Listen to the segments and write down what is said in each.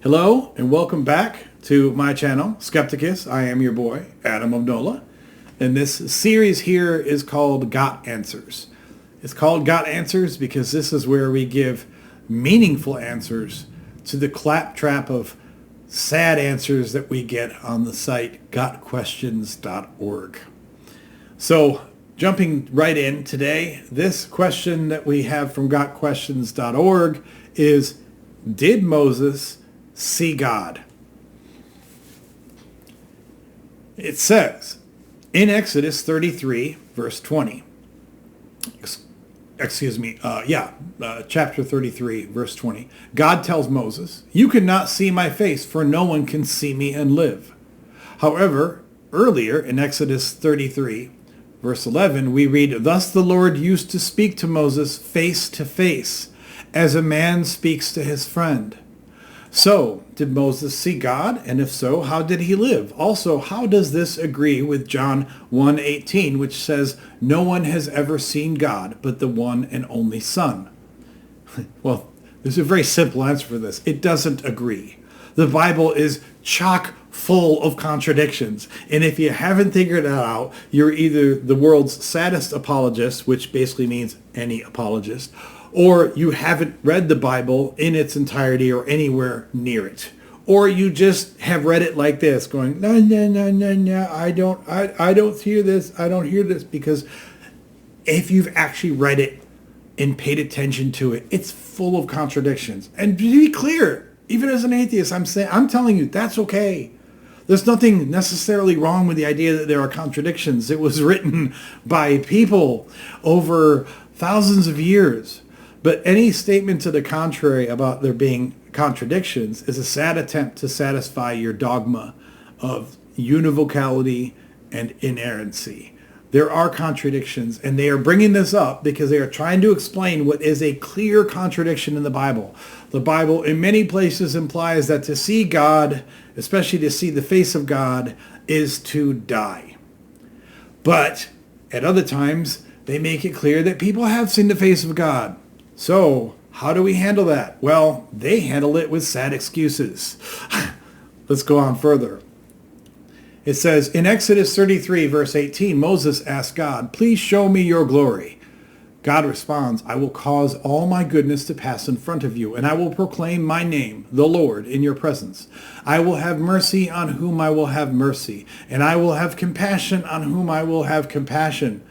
Hello and welcome back to my channel, Skepticus. I am your boy, Adam of Nola. And this series here is called GotAnswers. It's called GotAnswers because this is where we give meaningful answers to the claptrap of sad answers that we get on the site gotquestions.org. So jumping right in today, this question that we have from gotquestions.org is, did Moses see God? It says in Exodus 33 verse 20, chapter 33 verse 20, God tells Moses, "You cannot see my face, for no one can see me and live." However, earlier in Exodus 33 verse 11, we read, "Thus the Lord used to speak to Moses face to face, as a man speaks to his friend." So, did Moses see God? And if so, how did he live? Also, how does this agree with John 1:18, which says, "No one has ever seen God but the one and only Son"? Well, there's a very simple answer for this. It doesn't agree. The Bible is chock full of contradictions. And if you haven't figured that out, you're either the world's saddest apologist, which basically means any apologist, or you haven't read the Bible in its entirety or anywhere near it. Or you just have read it like this, going, no, I don't hear this, because if you've actually read it and paid attention to it, it's full of contradictions. And to be clear, even as an atheist, I'm telling you, that's okay. There's nothing necessarily wrong with the idea that there are contradictions. It was written by people over thousands of years. But any statement to the contrary about there being contradictions is a sad attempt to satisfy your dogma of univocality and inerrancy. There are contradictions, and they are bringing this up because they are trying to explain what is a clear contradiction in the Bible. The Bible in many places implies that to see God, especially to see the face of God, is to die. But at other times, they make it clear that people have seen the face of God. So, how do we handle that? Well, they handle it with sad excuses. Let's go on further. It says, in Exodus 33, verse 18, Moses asked God, "Please show me your glory." God responds, "I will cause all my goodness to pass in front of you, and I will proclaim my name, the Lord, in your presence. I will have mercy on whom I will have mercy, and I will have compassion on whom I will have compassion.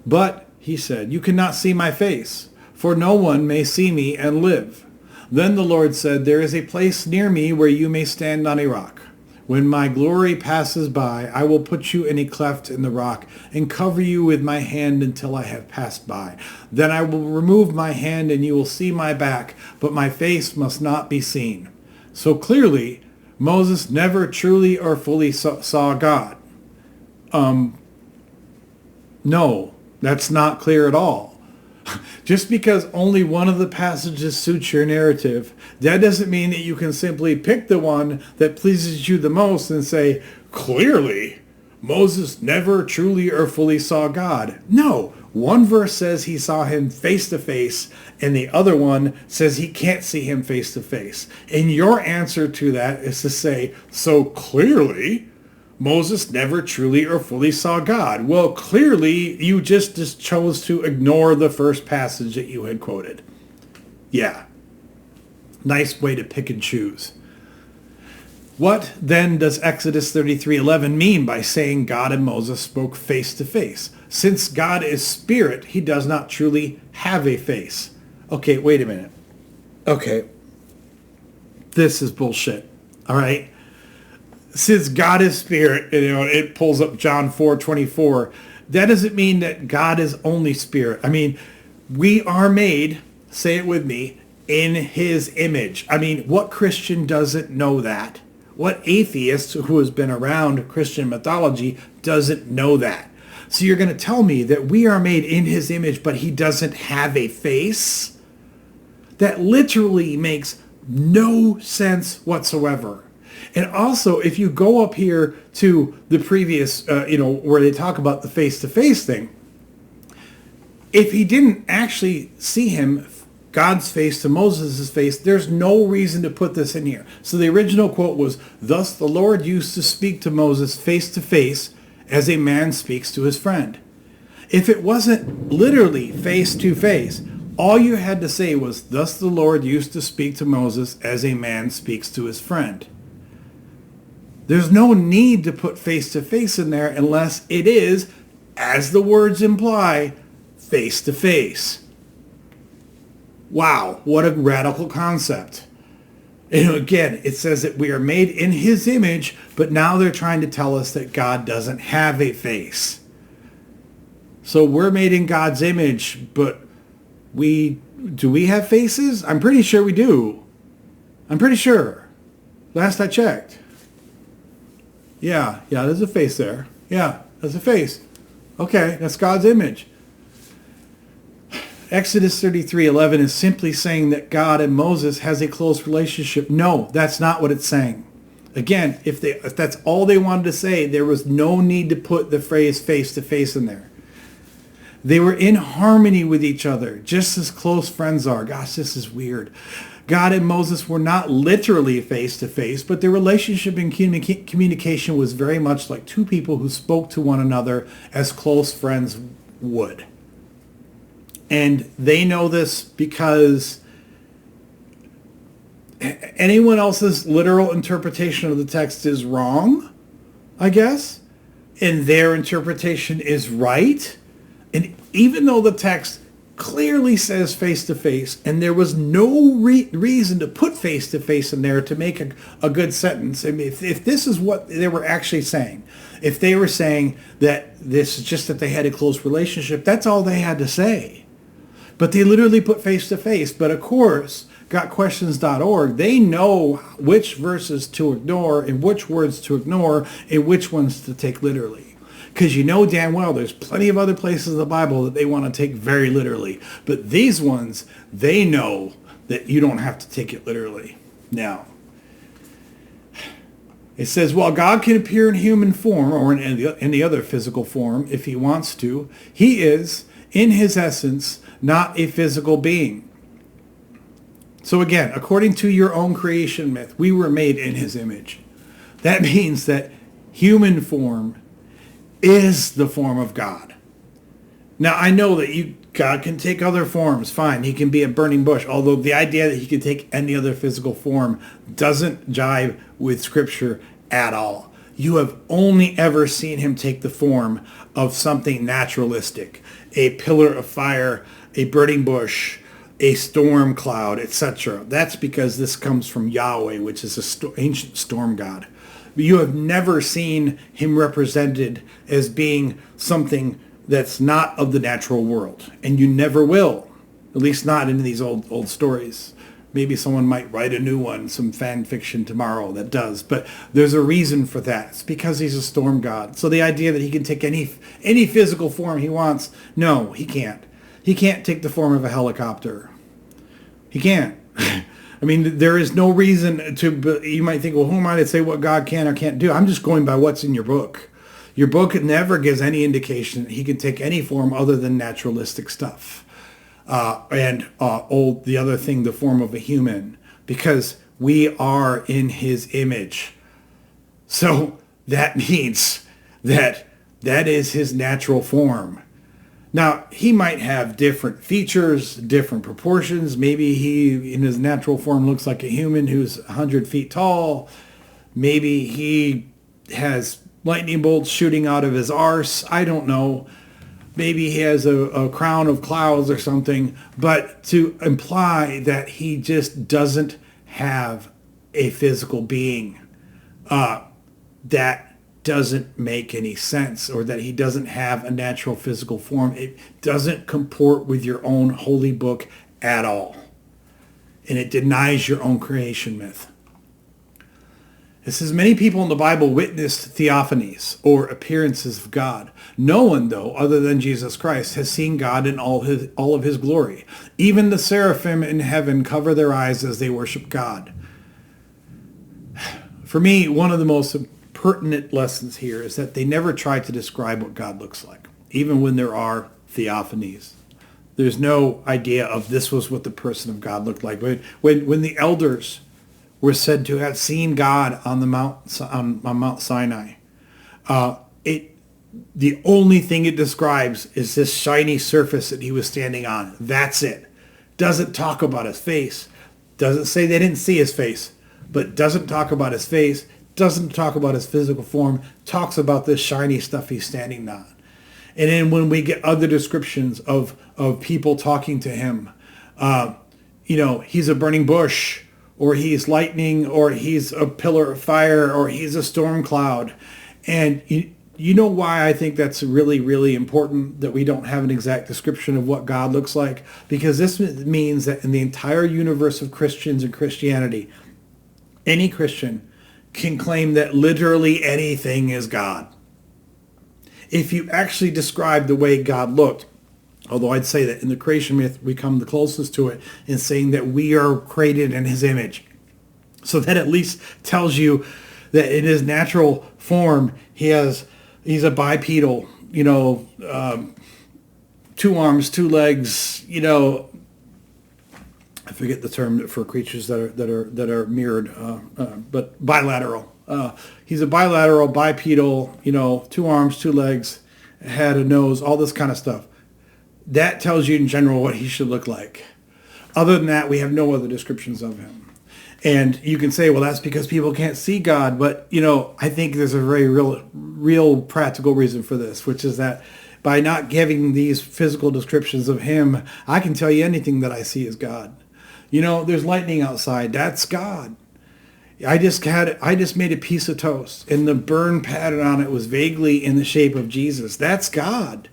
But," he said, "you cannot see my face, for no one may see me and live." Then the Lord said, "There is a place near me where you may stand on a rock. When my glory passes by, I will put you in a cleft in the rock and cover you with my hand until I have passed by. Then I will remove my hand and you will see my back, but my face must not be seen." So clearly, Moses never truly or fully saw God. No, that's not clear at all. Just because only one of the passages suits your narrative, that doesn't mean that you can simply pick the one that pleases you the most and say, clearly, Moses never truly or fully saw God. No, one verse says he saw him face to face, and the other one says he can't see him face to face. And your answer to that is to say, so clearly, Moses never truly or fully saw God. Well, clearly, you just chose to ignore the first passage that you had quoted. Yeah. Nice way to pick and choose. What then does Exodus 33:11 mean by saying God and Moses spoke face to face? Since God is spirit, he does not truly have a face. Okay, wait a minute. Okay. This is bullshit. All right? Since God is spirit, it pulls up John 4:24. That doesn't mean that God is only spirit. I mean, we are made, say it with me, in his image. I mean, what Christian doesn't know that? What atheist who has been around Christian mythology doesn't know that? So you're going to tell me that we are made in his image, but he doesn't have a face? That literally makes no sense whatsoever. And also, if you go up here to the previous, where they talk about the face-to-face thing, if he didn't actually see him God's face to Moses' face. There's no reason to put this in here. So the original quote was, "Thus the Lord used to speak to Moses face to face as a man speaks to his friend." If it wasn't literally face to face, all you had to say was, "Thus the Lord used to speak to Moses as a man speaks to his friend." There's no need to put face to face in there unless it is, as the words imply, face to face. Wow, what a radical concept. And again, it says that we are made in his image, but now they're trying to tell us that God doesn't have a face. So we're made in God's image, but do we have faces? I'm pretty sure we do. I'm pretty sure. Last I checked. Yeah, there's a face there. Yeah, there's a face. Okay, that's God's image. Exodus 33:11 is simply saying that God and Moses has a close relationship. No, that's not what it's saying. Again, if that's all they wanted to say, there was no need to put the phrase face to face in there. They were in harmony with each other, just as close friends are. Gosh, this is weird. God and Moses were not literally face to face, but their relationship and communication was very much like two people who spoke to one another as close friends would. And they know this because anyone else's literal interpretation of the text is wrong, I guess, and their interpretation is right. And even though the text clearly says face-to-face, and there was no reason to put face-to-face in there to make a good sentence, I mean, if this is what they were actually saying, if they were saying that this is just that they had a close relationship, that's all they had to say. But they literally put face-to-face. But of course, GotQuestions.org, they know which verses to ignore and which words to ignore and which ones to take literally. Because you know damn well there's plenty of other places in the Bible that they want to take very literally. But these ones, they know that you don't have to take it literally. Now, it says, while God can appear in human form or in any other physical form if he wants to, he is, in his essence, not a physical being. So again, according to your own creation myth, we were made in his image. That means that human form is the form of God. Now, I know that God can take other forms, fine. He can be a burning bush, although the idea that he can take any other physical form doesn't jive with Scripture at all. You have only ever seen him take the form of something naturalistic, a pillar of fire, a burning bush, a storm cloud, etc. That's because this comes from Yahweh, which is an ancient storm god. But you have never seen him represented as being something that's not of the natural world. And you never will, at least not in these old stories. Maybe someone might write a new one, some fan fiction tomorrow that does. But there's a reason for that. It's because he's a storm god. So the idea that he can take any physical form he wants, no, he can't. He can't take the form of a helicopter. He can't. I mean, there is no reason to, you might think, well, who am I to say what God can or can't do? I'm just going by what's in your book. Your book never gives any indication that he can take any form other than naturalistic stuff. The other thing, the form of a human, because we are in his image. So that means that is his natural form. Now, he might have different features, different proportions. Maybe he, in his natural form, looks like a human who's 100 feet tall. Maybe he has lightning bolts shooting out of his arse. I don't know. Maybe he has a crown of clouds or something. But to imply that he just doesn't have a physical being, that doesn't make any sense, or that he doesn't have a natural physical form. It doesn't comport with your own holy book at all. And it denies your own creation myth. It says, many people in the Bible witnessed theophanies, or appearances of God. No one, though, other than Jesus Christ, has seen God in all of his glory. Even the seraphim in heaven cover their eyes as they worship God. For me, one of the most pertinent lessons here is that they never try to describe what God looks like, even when there are theophanies. There's no idea of this was what the person of God looked like. When the elders were said to have seen God on the Mount Sinai, the only thing it describes is this shiny surface that he was standing on. That's it. Doesn't talk about his face. Doesn't say they didn't see his face, but doesn't talk about his face. Doesn't talk about his physical form. Talks about this shiny stuff he's standing on. And then when we get other descriptions of people talking to him, he's a burning bush, or he's lightning, or he's a pillar of fire, or he's a storm cloud. And you know why I think that's really, really important that we don't have an exact description of what God looks like? Because this means that in the entire universe of Christians and Christianity, any Christian can claim that literally anything is God. If you actually describe the way God looked, although I'd say that in the creation myth we come the closest to it in saying that we are created in his image. So that at least tells you that in his natural form he's a bipedal, 2 arms, 2 legs, I forget the term for creatures that are mirrored, but bilateral. He's a bilateral, bipedal, 2 arms, 2 legs, a head, a nose, all this kind of stuff. That tells you in general what he should look like. Other than that, we have no other descriptions of him. And you can say, well, that's because people can't see God. But, I think there's a very real practical reason for this, which is that by not giving these physical descriptions of him, I can tell you anything that I see is God. There's lightning outside. That's God. I just made a piece of toast, and the burn pattern on it was vaguely in the shape of Jesus. That's God.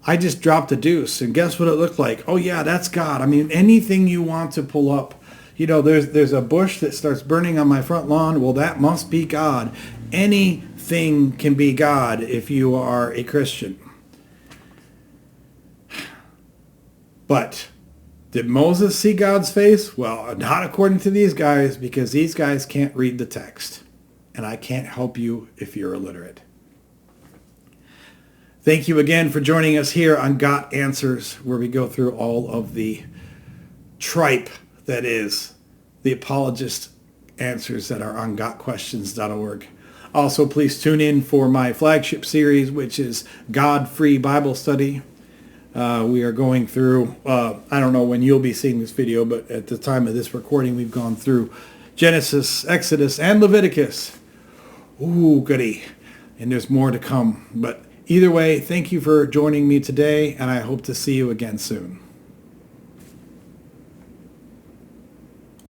I just dropped a deuce, and guess what it looked like? Oh yeah, that's God. I mean, anything you want to pull up. There's a bush that starts burning on my front lawn. Well, that must be God. Anything can be God if you are a Christian. But did Moses see God's face? Well, not according to these guys, because these guys can't read the text. And I can't help you if you're illiterate. Thank you again for joining us here on GotAnswers, where we go through all of the tripe that is the apologist answers that are on gotquestions.org. Also, please tune in for my flagship series, which is God-Free Bible Study. We are going through, I don't know when you'll be seeing this video, but at the time of this recording, we've gone through Genesis, Exodus, and Leviticus. Ooh, goody. And there's more to come. But either way, thank you for joining me today, and I hope to see you again soon.